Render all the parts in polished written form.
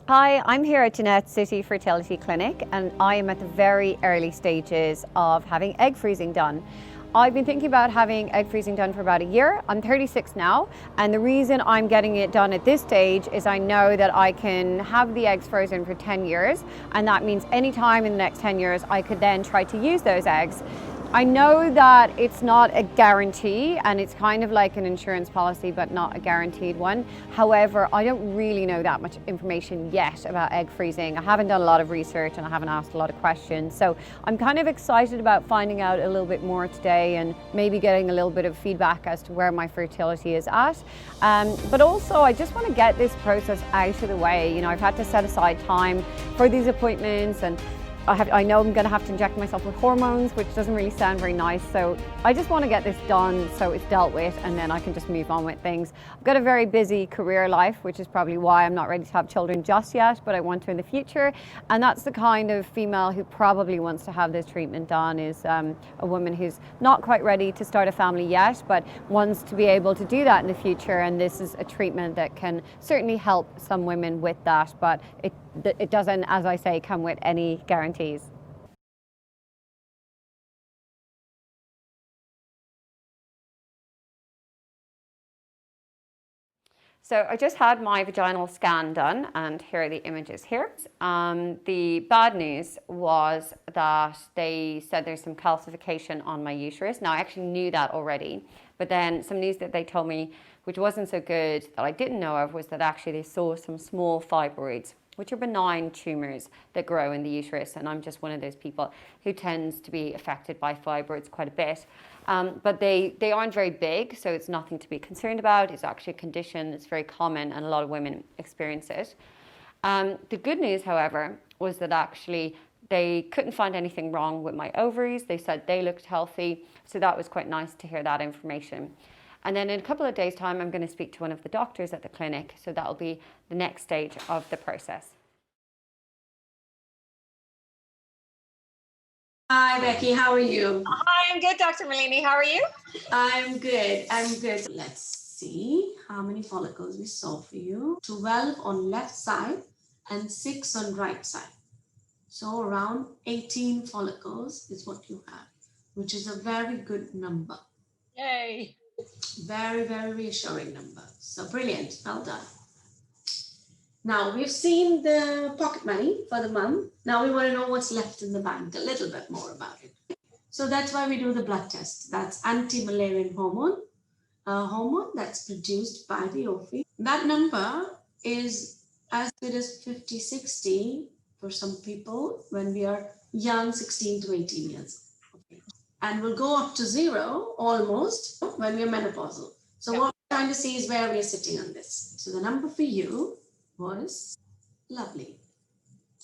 Hi, I'm here at Gennet City Fertility Clinic and I am at the very early stages of having egg freezing done. I've been thinking about having egg freezing done for about a year. I'm 36 now, and the reason I'm getting it done at this stage is I know that I can have the eggs frozen for 10 years, and that means any time in the next 10 years I could then try to use those eggs. I know that it's not a guarantee and it's kind of like an insurance policy but not a guaranteed one. However, I don't really know that much information yet about egg freezing. I haven't done a lot of research and I haven't asked a lot of questions. So I'm kind of excited about finding out a little bit more today and maybe getting a little bit of feedback as to where my fertility is at. But also I just want to get this process out of the way. You know, I've had to set aside time for these appointments, and I know I'm going to have to inject myself with hormones, which doesn't really sound very nice. So I just want to get this done so it's dealt with and then I can just move on with things. I've got a very busy career life, which is probably why I'm not ready to have children just yet, but I want to in the future. And that's the kind of female who probably wants to have this treatment done, is a woman who's not quite ready to start a family yet, but wants to be able to do that in the future. And this is a treatment that can certainly help some women with that, but it doesn't, as I say, come with any guarantees. So I just had my vaginal scan done and here are the images here. The bad news was that they said there's some calcification on my uterus. Now I actually knew that already, but then some news that they told me, which wasn't so good, that I didn't know of, was that actually they saw some small fibroids, which are benign tumours that grow in the uterus. And I'm just one of those people who tends to be affected by fibroids quite a bit. But they aren't very big, so it's nothing to be concerned about. It's actually a condition that's very common and a lot of women experience it. The good news, however, was that actually they couldn't find anything wrong with my ovaries. They said they looked healthy, so that was quite nice to hear that information. And then in a couple of days' time, I'm going to speak to one of the doctors at the clinic, so that'll be the next stage of the process. Hi, Becky. How are you? Hi, I'm good, Dr. Malini. How are you? I'm good. I'm good. Let's see how many follicles we saw for you. 12 on left side and 6 on right side. So around 18 follicles is what you have, which is a very good number. Yay. Very, very reassuring number. So brilliant. Well done. Now we've seen the pocket money for the month. Now we want to know what's left in the bank, a little bit more about it. So that's why we do the blood test. That's anti-Müllerian hormone, a hormone that's produced by the ovary. That number is as good as 50, 60 for some people when we are young, 16 to 18 years. Okay. And will go up to zero almost when we're menopausal. So what we're trying to see is where we're sitting on this. So the number for you was lovely,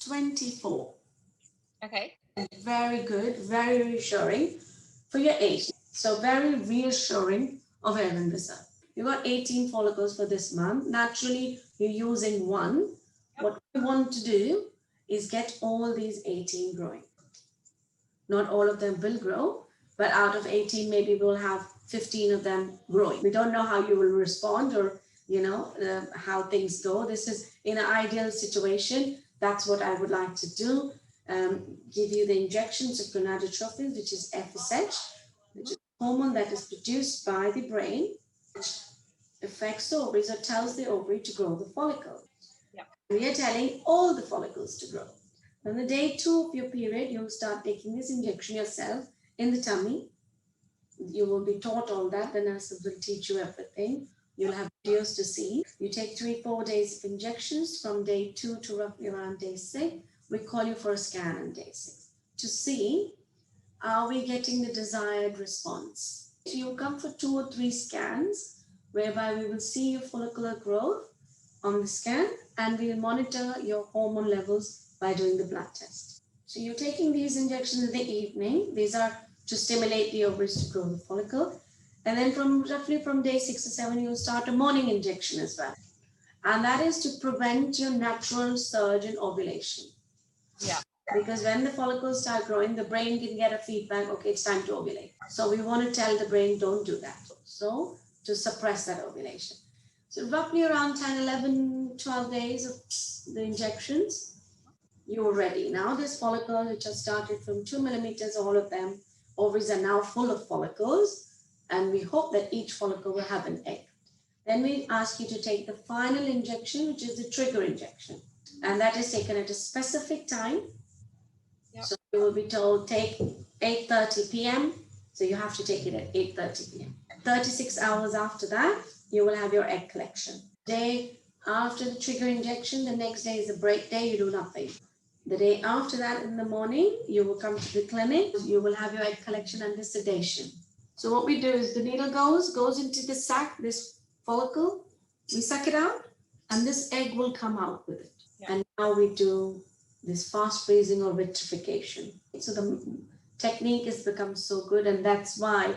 24. Okay. Very good, very reassuring for your age. So very reassuring of Evan Visa. You got 18 follicles for this month. Naturally, you're using one. What we want to do is get all these 18 growing. Not all of them will grow, but out of 18, maybe we'll have 15 of them growing. We don't know how you will respond or how things go. This is in an ideal situation. That's what I would like to do. Give you the injections of gonadotropin, which is FSH, which is a hormone that is produced by the brain, which affects the ovaries or tells the ovary to grow the follicle. Yeah. We are telling all the follicles to grow. On the day 2 of your period, you'll start taking this injection yourself in the tummy. You will be taught all that. The nurses will teach you everything. You'll have videos to see. You take 3-4 days of injections from day 2 to roughly around day 6. We call you for a scan on day 6 to see, are we getting the desired response? So you come for 2 or 3 scans, whereby we will see your follicular growth on the scan and we'll monitor your hormone levels by doing the blood test. So you're taking these injections in the evening. These are to stimulate the ovaries to grow the follicle. And then roughly from day 6 or 7, you'll start a morning injection as well. And that is to prevent your natural surge in ovulation. Yeah. Because when the follicles start growing, the brain can get a feedback, okay, it's time to ovulate. So we want to tell the brain, don't do that. So to suppress that ovulation. So roughly around 10, 11, 12 days of the injections, you're ready. Now this follicle, which has started from 2 millimeters, all of them, ovaries are now full of follicles, and we hope that each follicle will have an egg. Then we ask you to take the final injection, which is the trigger injection, and that is taken at a specific time. Yep. So you will be told take 8:30 p.m. So you have to take it at 8:30 p.m. 36 hours after that, you will have your egg collection. Day after the trigger injection, the next day is a break day, you do nothing. The day after that in the morning, you will come to the clinic, you will have your egg collection under sedation. So what we do is the needle goes into the sac, this follicle, we suck it out, and this egg will come out with it. Yeah. And now we do this fast freezing or vitrification. So the technique has become so good, and that's why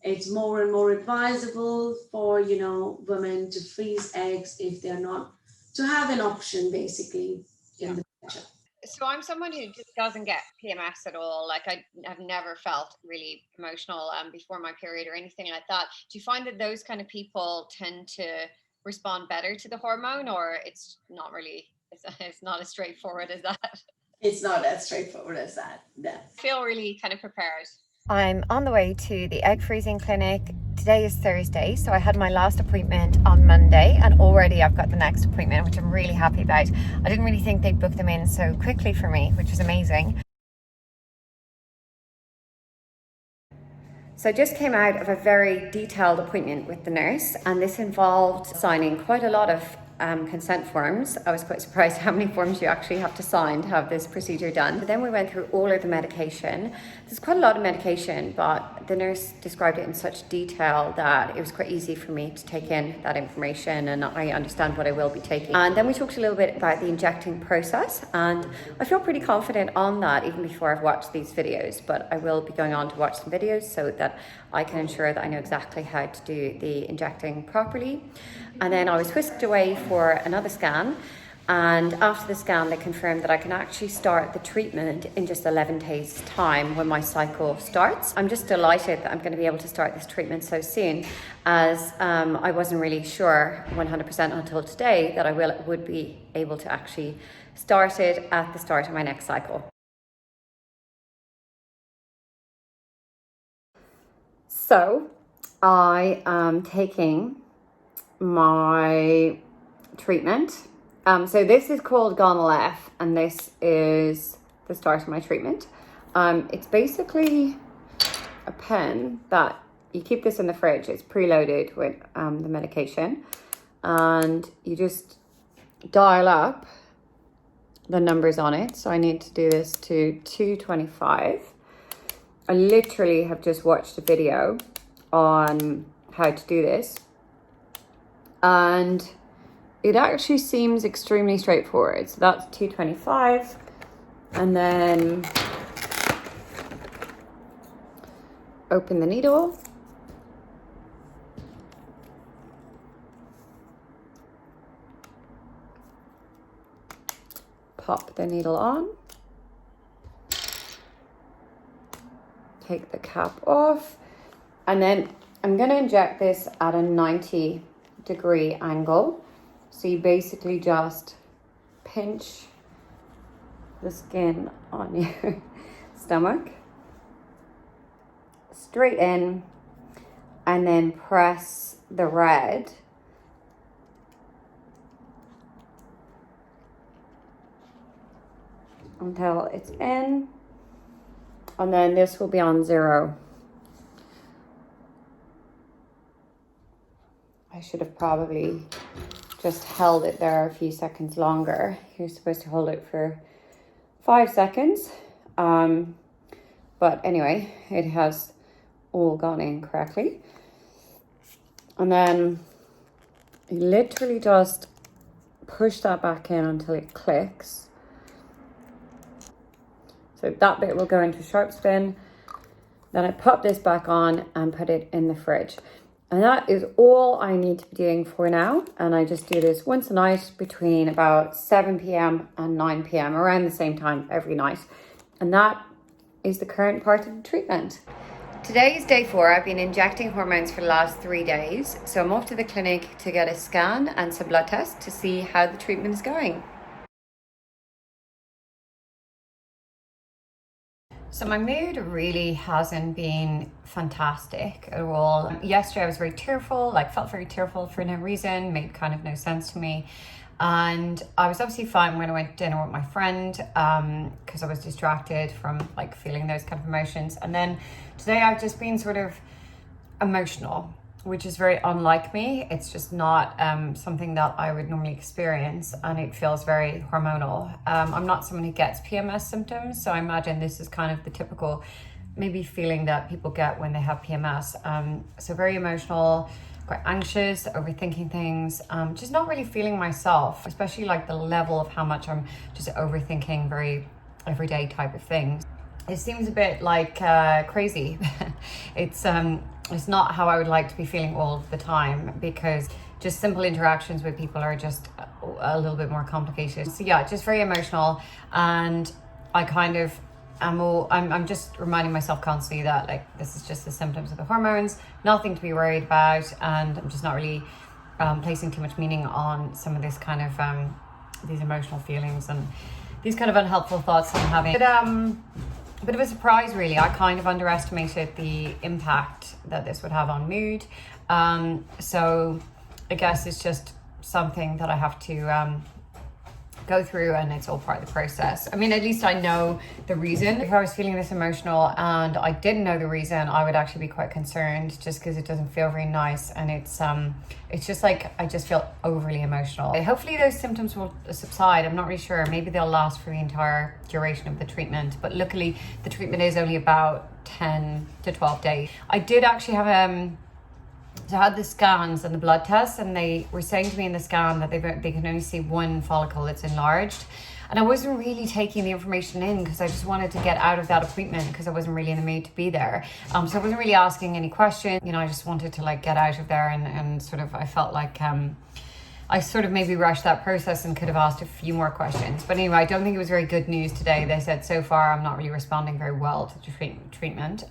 it's more and more advisable for, women to freeze eggs if they're not, to have an option basically in the future. So I'm someone who just doesn't get PMS at all. Like I have never felt really emotional before my period or anything like that. Do you find that those kind of people tend to respond better to the hormone, or it's not really, it's not as straightforward as that? It's not as straightforward as that. Yeah. I feel really kind of prepared. I'm on the way to the egg freezing clinic. Today is Thursday, so I had my last appointment on Monday, and already I've got the next appointment, which I'm really happy about. I didn't really think they'd book them in so quickly for me, which was amazing. So I just came out of a very detailed appointment with the nurse, and this involved signing quite a lot of consent forms. I was quite surprised how many forms you actually have to sign to have this procedure done. But then we went through all of the medication. There's quite a lot of medication, but the nurse described it in such detail that it was quite easy for me to take in that information, and I understand what I will be taking. And then we talked a little bit about the injecting process, and I feel pretty confident on that even before I've watched these videos, but I will be going on to watch some videos so that I can ensure that I know exactly how to do the injecting properly. And then I was whisked away for another scan, and after the scan they confirmed that I can actually start the treatment in just 11 days time when my cycle starts. I'm just delighted that I'm going to be able to start this treatment so soon, as I wasn't really sure 100% until today that I would be able to actually start it at the start of my next cycle. So I am taking my treatment. So this is called Gonal F, and this is the start of my treatment. It's basically a pen that you keep this in the fridge. It's preloaded with the medication, and you just dial up the numbers on it. So I need to do this to 225. I literally have just watched a video on how to do this, and it actually seems extremely straightforward. So that's 225, and then open the needle, pop the needle on, take the cap off, and then I'm going to inject this at a 90-degree angle. So you basically just pinch the skin on your stomach straight in, and then press the red until it's in, and then this will be on 0. I should have probably just held it there a few seconds longer. You're supposed to hold it for 5 seconds. But anyway, it has all gone in correctly. And then you literally just push that back in until it clicks. So that bit will go into sharp spin. Then I pop this back on and put it in the fridge. And that is all I need to be doing for now. And I just do this once a night between about 7 p.m. and 9 p.m. around the same time every night. And that is the current part of the treatment. Today is day 4. I've been injecting hormones for the last 3 days. So I'm off to the clinic to get a scan and some blood tests to see how the treatment is going. So my mood really hasn't been fantastic at all. Yesterday I was very tearful, felt very tearful for no reason, made kind of no sense to me. And I was obviously fine when I went to dinner with my friend because I was distracted from feeling those kind of emotions. And then today I've just been sort of emotional, which is very unlike me. It's just not something that I would normally experience, and it feels very hormonal. I'm not someone who gets PMS symptoms, so I imagine this is kind of the typical maybe feeling that people get when they have PMS. So very emotional, quite anxious, overthinking things, just not really feeling myself, especially the level of how much I'm just overthinking very everyday type of things. It seems a bit crazy. It's not how I would like to be feeling all the time, because just simple interactions with people are just a little bit more complicated. So yeah, just very emotional, and I kind of I'm just reminding myself constantly that this is just the symptoms of the hormones, nothing to be worried about, and I'm just not really placing too much meaning on some of this kind of these emotional feelings and these kind of unhelpful thoughts I'm having. But a bit of a surprise, really. I kind of underestimated the impact that this would have on mood. So I guess it's just something that I have to go through, and it's all part of the process. I mean, at least I know the reason. If I was feeling this emotional and I didn't know the reason, I would actually be quite concerned, just because it doesn't feel very nice, and it's just I just feel overly emotional. Hopefully those symptoms will subside. I'm not really sure. Maybe they'll last for the entire duration of the treatment, but luckily the treatment is only about 10 to 12 days. I did actually have so I had the scans and the blood tests, and they were saying to me in the scan that they can only see one follicle that's enlarged. And I wasn't really taking the information in because I just wanted to get out of that appointment, because I wasn't really in the mood to be there. So I wasn't really asking any questions. I just wanted to get out of there, and sort of I felt I sort of maybe rushed that process and could have asked a few more questions. But anyway, I don't think it was very good news today. They said so far I'm not really responding very well to the treatment.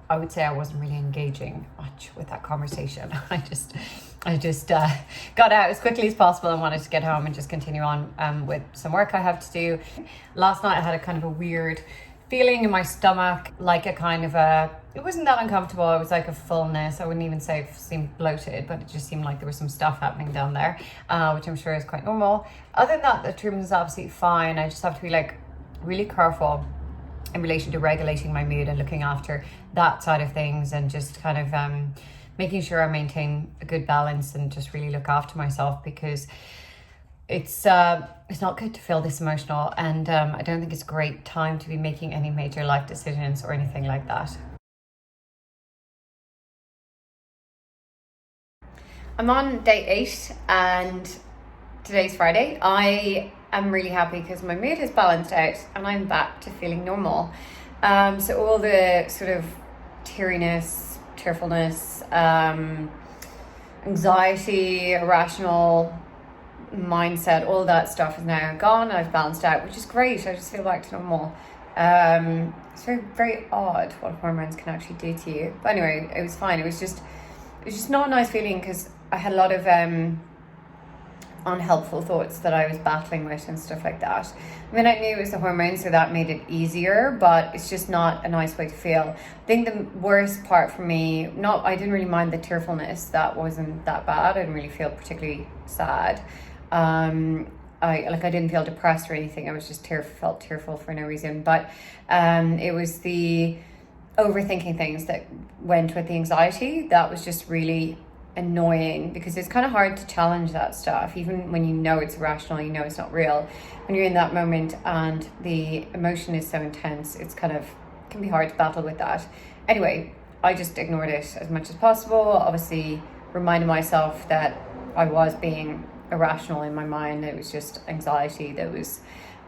I would say I wasn't really engaging much with that conversation. I just got out as quickly as possible and wanted to get home and just continue on with some work I have to do. Last night I had a kind of a weird feeling in my stomach, it wasn't that uncomfortable. It was like a fullness. I wouldn't even say it seemed bloated, but it just seemed like there was some stuff happening down there, which I'm sure is quite normal. Other than that, the treatment is absolutely fine. I just have to be really careful in relation to regulating my mood and looking after that side of things, and just kind of making sure I maintain a good balance and just really look after myself, because it's not good to feel this emotional, and I don't think it's a great time to be making any major life decisions or anything like that. I'm on day 8 and today's Friday. I'm really happy because my mood has balanced out and I'm back to feeling normal. So all the sort of teariness, tearfulness, anxiety, irrational mindset, all that stuff is now gone. I've balanced out, which is great. I just feel back to normal. It's very, very odd what hormones can actually do to you. But anyway, it was fine. It was just not a nice feeling, because I had a lot of unhelpful thoughts that I was battling with and stuff like that. I mean, I knew it was the hormones, so that made it easier, but it's just not a nice way to feel. I think the worst part for me, I didn't really mind the tearfulness. That wasn't that bad. I didn't really feel particularly sad. I didn't feel depressed or anything. I was just felt tearful for no reason. But it was the overthinking things that went with the anxiety that was just really annoying, because it's kind of hard to challenge that stuff, even when you know it's irrational, you know it's not real. When you're in that moment and the emotion is so intense, it's can be hard to battle with that. Anyway, I just ignored it as much as possible. Obviously reminded myself that I was being irrational in my mind. It was just anxiety that was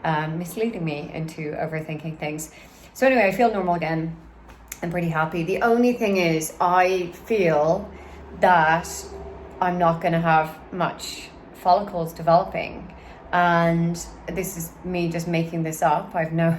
misleading me into overthinking things. So anyway, I feel normal again. I'm pretty happy. The only thing is, I feel that I'm not going to have much follicles developing, and this is me just making this up. I've no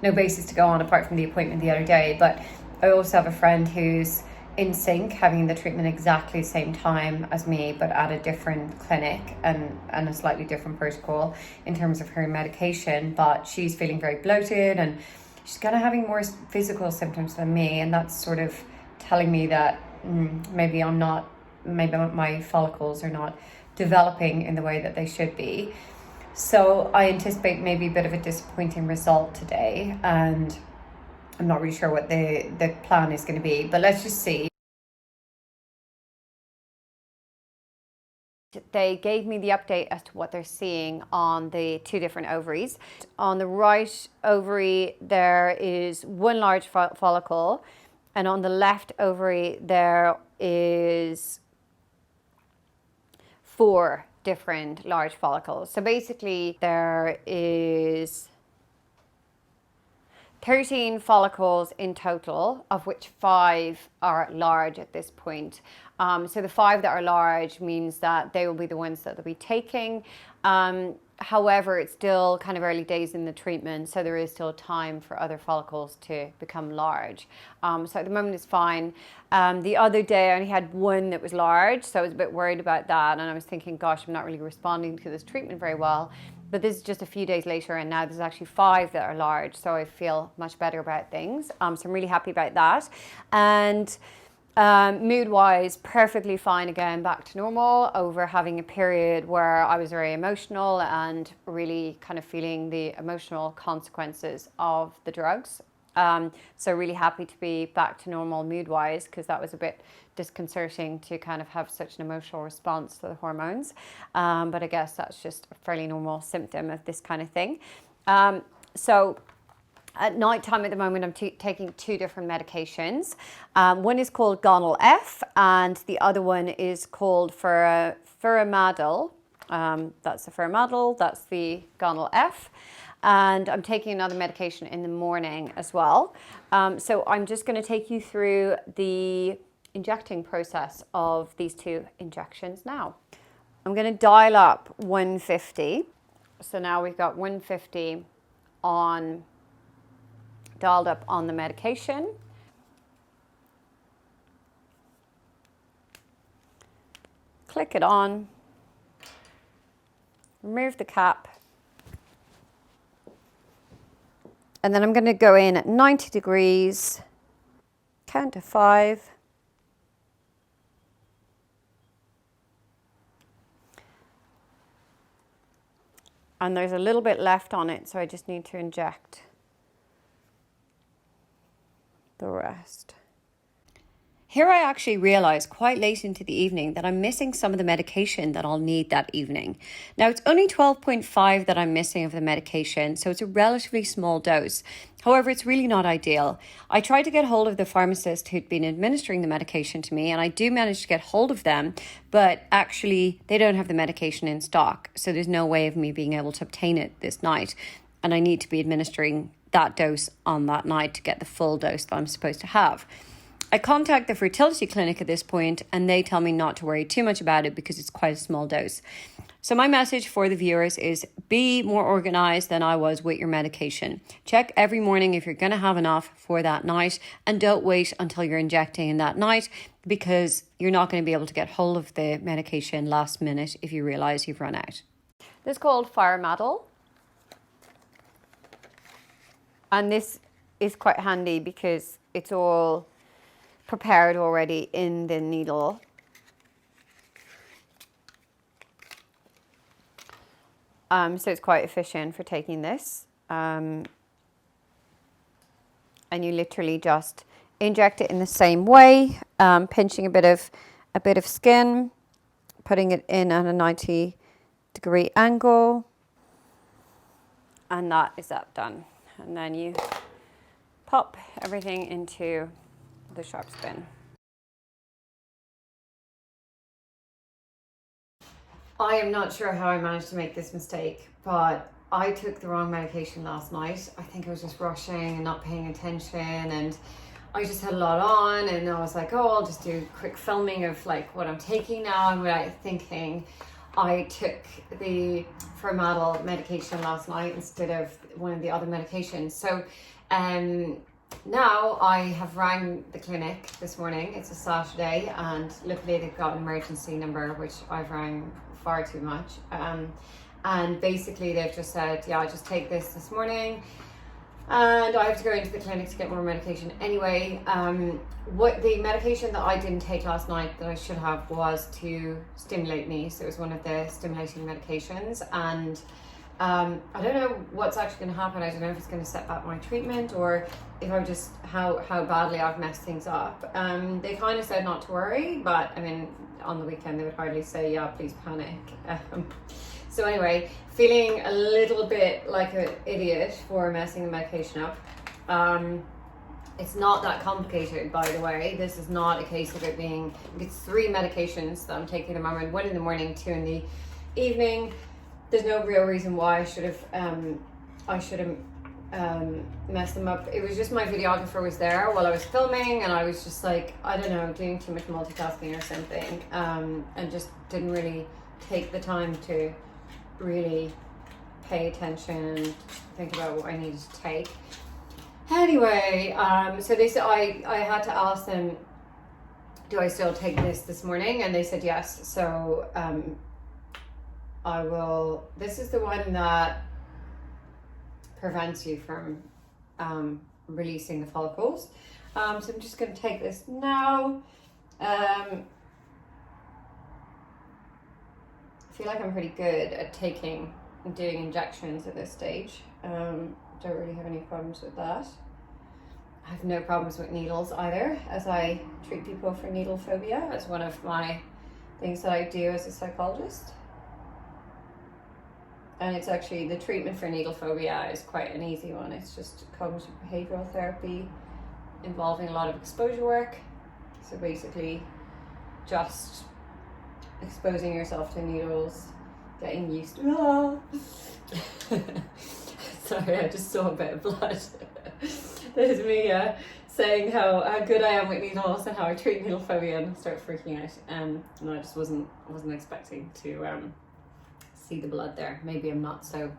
basis to go on apart from the appointment the other day, but I also have a friend who's in sync, having the treatment exactly the same time as me, but at a different clinic and a slightly different protocol in terms of her medication. But she's feeling very bloated and she's kind of having more physical symptoms than me, and that's sort of telling me that maybe my follicles are not developing in the way that they should be. So I anticipate maybe a bit of a disappointing result today, and I'm not really sure what the plan is going to be, but let's just see. They gave me the update as to what they're seeing on the two different ovaries. On the right ovary, there is one large follicle, and on the left ovary, there is 4 different large follicles. So basically, there is 13 follicles in total, of which 5 are large at this point. So the 5 that are large means that they will be the ones that they'll be taking. However, it's still kind of early days in the treatment, so there is still time for other follicles to become large. So at the moment it's fine. The other day I only had 1 that was large, so I was a bit worried about that, and I was thinking, gosh, I'm not really responding to this treatment very well. But this is just a few days later, and now there's actually 5 that are large, so I feel much better about things. So I'm really happy about that. And mood-wise, perfectly fine again, back to normal, over having a period where I was very emotional and really kind of feeling the emotional consequences of the drugs. So really happy to be back to normal mood-wise, because that was a bit disconcerting to kind of have such an emotional response to the hormones. But I guess that's just a fairly normal symptom of this kind of thing. So at night time at the moment, I'm taking 2 different medications. One is called Gennet F, and the other one is called furomadil. That's the furomadil, that's the Gennet F. And I'm taking another medication in the morning as well. So I'm just going to take you through the injecting process of these 2 injections now. I'm going to dial up 150. So now we've got 150 dialed up on the medication. Click it on, remove the cap, and then I'm going to go in at 90 degrees, count to 5, and there's a little bit left on it, so I just need to inject the rest. Here I actually realized quite late into the evening that I'm missing some of the medication that I'll need that evening. Now it's only 12.5 that I'm missing of the medication, so it's a relatively small dose. However, it's really not ideal. I tried to get hold of the pharmacist who'd been administering the medication to me, and I do manage to get hold of them, but actually they don't have the medication in stock, so there's no way of me being able to obtain it this night, and I need to be administering that dose on that night to get the full dose that I'm supposed to have. I contact the fertility clinic at this point, and they tell me not to worry too much about it because it's quite a small dose. So my message for the viewers is be more organized than I was with your medication. Check every morning if you're going to have enough for that night, and don't wait until you're injecting in that night, because you're not going to be able to get hold of the medication last minute if you realize you've run out. This is called furomadil. And this is quite handy because it's all prepared already in the needle. So it's quite efficient for taking this. And you literally just inject it in the same way, pinching a bit of skin, putting it in at a 90-degree angle, and that is that done. And then you pop everything into the sharp spin. I am not sure how I managed to make this mistake, but I took the wrong medication last night. I think I was just rushing and not paying attention, and I just had a lot on, and I was like, oh, I'll just do a quick filming of like what I'm taking now, and without thinking I took the furomadil medication last night instead of one of the other medications. So now I have rang the clinic this morning. It's a Saturday, and luckily they've got an emergency number, which I've rang far too much. And basically they've just said, yeah, just take this morning, and I have to go into the clinic to get more medication anyway. What the medication that I didn't take last night that I should have was to stimulate me. So it was one of the stimulating medications, and I don't know what's actually going to happen. I don't know if it's going to set back my treatment, or if I'm just how badly I've messed things up. They kind of said not to worry, but I mean, on the weekend they would hardly say, yeah, please panic. So anyway, feeling a little bit like an idiot for messing the medication up. It's not that complicated, by the way. This is not a case of it being, it's 3 medications that I'm taking at the moment, 1 in the morning, 2 in the evening. There's no real reason why I should have messed them up. It was just my videographer was there while I was filming, and I was just like, I don't know, doing too much multitasking or something, and just didn't really take the time to really pay attention and think about what I needed to take. Anyway, so they said I had to ask them, do I still take this morning? And they said yes. So I will. This is the one that prevents you from releasing the follicles. So I'm just going to take this now. I feel like I'm pretty good at taking and doing injections at this stage. Don't really have any problems with that. I have no problems with needles either, as I treat people for needle phobia. It's one of my things that I do as a psychologist. And it's actually, the treatment for needle phobia is quite an easy one. It's just cognitive behavioral therapy involving a lot of exposure work. So basically just exposing yourself to needles, getting used to Sorry, I just saw a bit of blood. There's me saying how good I am with needles and how I treat needle phobia, and start freaking out. And I just wasn't expecting to see the blood there. Maybe I'm not so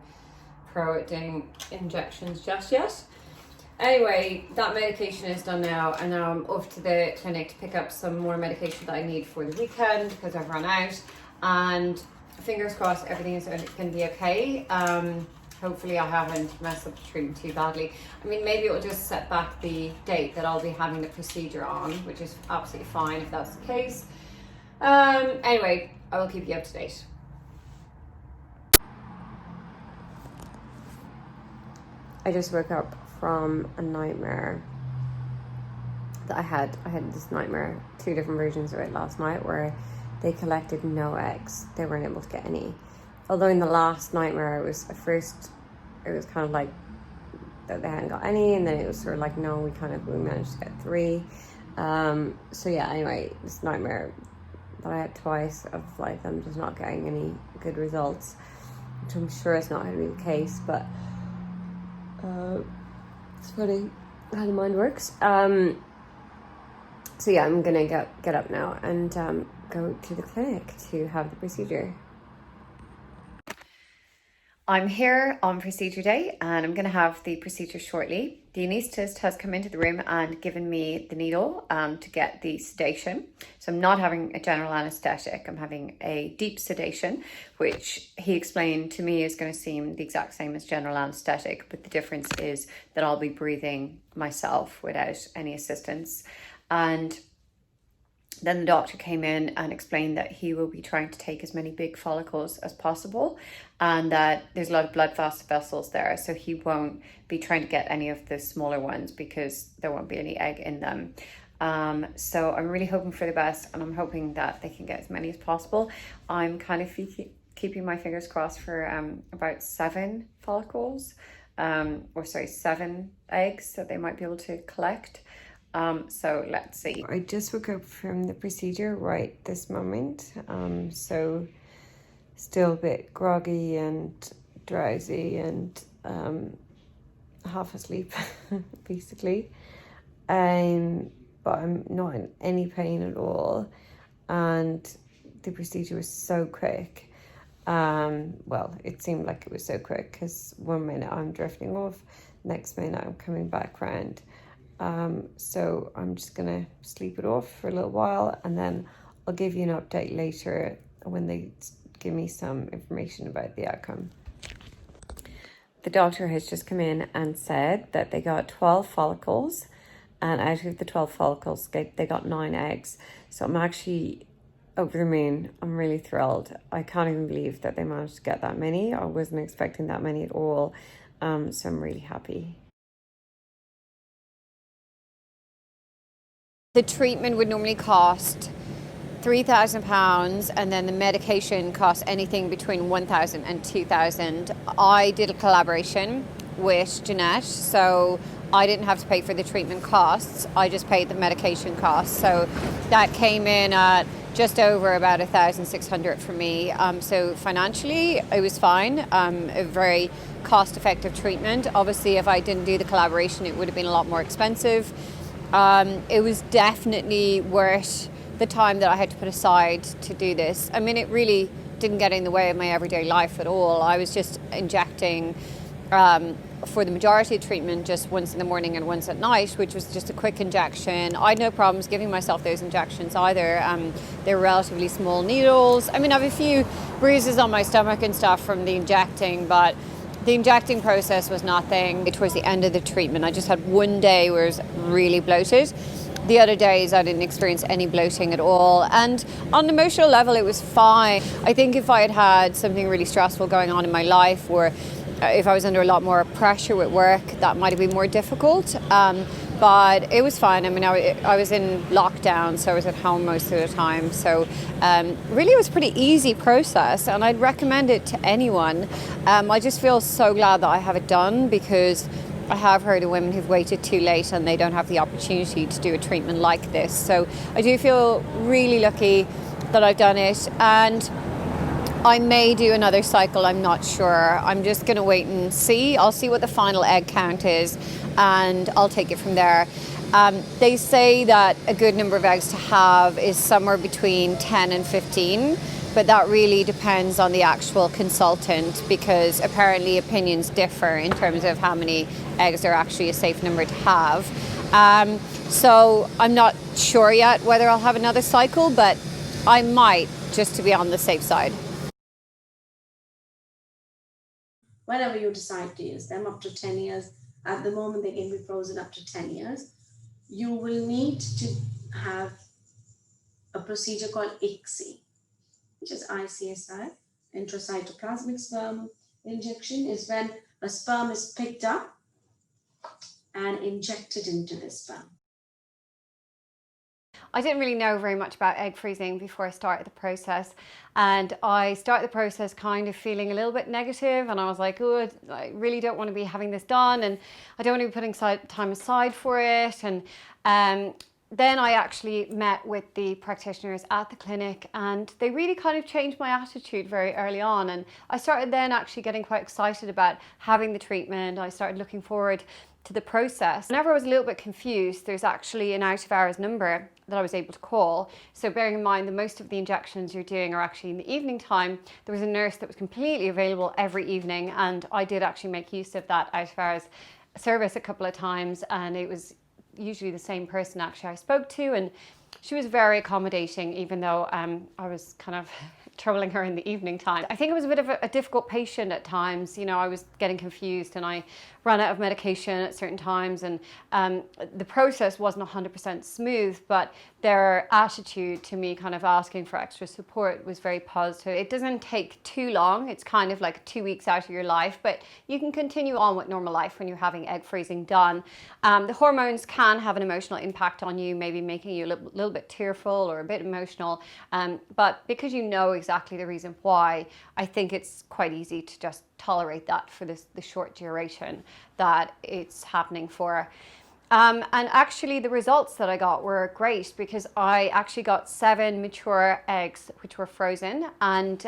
pro at doing injections just yet. Anyway, that medication is done now, and now I'm off to the clinic to pick up some more medication that I need for the weekend because I've run out. And fingers crossed everything is going to be okay. Hopefully I haven't messed up the treatment too badly. I mean, maybe it will just set back the date that I'll be having the procedure on, which is absolutely fine if that's the case. Anyway, I will keep you up to date. I just woke up from a nightmare that I had. I had this nightmare, 2 different versions of it last night, where they collected no eggs. They weren't able to get any. Although in the last nightmare, it was kind of like that they hadn't got any, and then it was sort of like, no, we managed to get 3. So yeah, anyway, this nightmare that I had twice of like them just not getting any good results, which I'm sure is not going to be the case, but it's funny how the mind works. So yeah, I'm gonna get up now and go to the clinic to have the procedure. I'm here on procedure day, and I'm going to have the procedure shortly. The anaesthetist has come into the room and given me the needle to get the sedation. So I'm not having a general anaesthetic, I'm having a deep sedation, which he explained to me is going to seem the exact same as general anaesthetic, but the difference is that I'll be breathing myself without any assistance. And then the doctor came in and explained that he will be trying to take as many big follicles as possible, and that there's a lot of blood vessels there, so he won't be trying to get any of the smaller ones because there won't be any egg in them. So I'm really hoping for the best, and I'm hoping that they can get as many as possible. I'm kind of keeping my fingers crossed for about 7 follicles, 7 eggs that they might be able to collect. So let's see. I just woke up from the procedure right this moment, so still a bit groggy and drowsy and half asleep basically, but I'm not in any pain at all, and the procedure was so quick. Well, it seemed like it was so quick because 1 minute I'm drifting off, next minute I'm coming back round. So I'm just gonna sleep it off for a little while, and then I'll give you an update later when they give me some information about the outcome. The doctor has just come in and said that they got 12 follicles, and out of the 12 follicles, they got 9 eggs. So I'm actually over the moon. I'm really thrilled. I can't even believe that they managed to get that many. I wasn't expecting that many at all. So I'm really happy. The treatment would normally cost £3,000, and then the medication costs anything between £1,000 and £2,000. I did a collaboration with Gennet, so I didn't have to pay for the treatment costs. I just paid the medication costs. So that came in at just over about 1,600 for me. So financially, it was fine. A very cost-effective treatment. Obviously, if I didn't do the collaboration, it would have been a lot more expensive. It was definitely worth the time that I had to put aside to do this. I mean, it really didn't get in the way of my everyday life at all. I was just injecting for the majority of treatment just once in the morning and once at night, which was just a quick injection. I had no problems giving myself those injections either. They're relatively small needles. I mean, I have a few bruises on my stomach and stuff from the injecting, but the injecting process was nothing. Towards the end of the treatment, I just had one day where I was really bloated. The other days I didn't experience any bloating at all. And on an emotional level, it was fine. I think if I had had something really stressful going on in my life, or if I was under a lot more pressure with work, that might have been more difficult. But it was fine. I mean, I was in lockdown, so I was at home most of the time. So really it was a pretty easy process, and I'd recommend it to anyone. I just feel so glad that I have it done, because I have heard of women who've waited too late and they don't have the opportunity to do a treatment like this. So I do feel really lucky that I've done it, and I may do another cycle, I'm not sure. I'm just going to wait and see. I'll see what the final egg count is, and I'll take it from there. They say that a good number of eggs to have is somewhere between 10 and 15, but that really depends on the actual consultant, because apparently opinions differ in terms of how many eggs are actually a safe number to have. So I'm not sure yet whether I'll have another cycle, but I might, just to be on the safe side. Whenever you decide to use them, up to 10 years, at the moment they can be frozen up to 10 years, you will need to have a procedure called ICSI, which is ICSI, intracytoplasmic sperm injection, is when a sperm is picked up and injected into the sperm. I didn't really know very much about egg freezing before I started the process, and I started the process kind of feeling a little bit negative, and I was like, oh, I really don't want to be having this done, and I don't want to be putting time aside for it. And then I actually met with the practitioners at the clinic, and they really kind of changed my attitude very early on, and I started then actually getting quite excited about having the treatment. I started looking forward to the process. Whenever I was a little bit confused, there's actually an out of hours number that I was able to call. So bearing in mind that most of the injections you're doing are actually in the evening time, there was a nurse that was completely available every evening, and I did actually make use of that out of hours service a couple of times, and it was usually the same person actually I spoke to, and she was very accommodating, even though I was kind of troubling her in the evening time. I think it was a bit of a difficult patient at times. You know, I was getting confused and I ran out of medication at certain times, and the process wasn't 100% smooth, but their attitude to me kind of asking for extra support was very positive. It doesn't take too long. It's kind of like 2 weeks out of your life, but you can continue on with normal life when you're having egg freezing done. The hormones can have an emotional impact on you, maybe making you a little bit tearful or a bit emotional, but because you know exactly the reason why, I think it's quite easy to just tolerate that for the short duration that it's happening for. And actually the results that I got were great, because I actually got 7 mature eggs which were frozen, and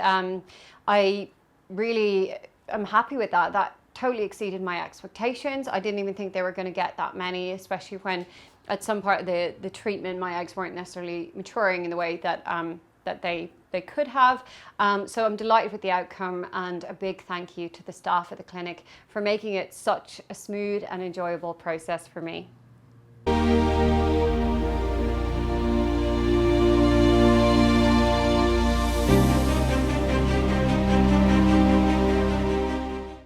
I really am happy with that. That totally exceeded my expectations. I didn't even think they were going to get that many, especially when at some part of the treatment my eggs weren't necessarily maturing in the way that that they could have. So I'm delighted with the outcome, and a big thank you to the staff at the clinic for making it such a smooth and enjoyable process for me.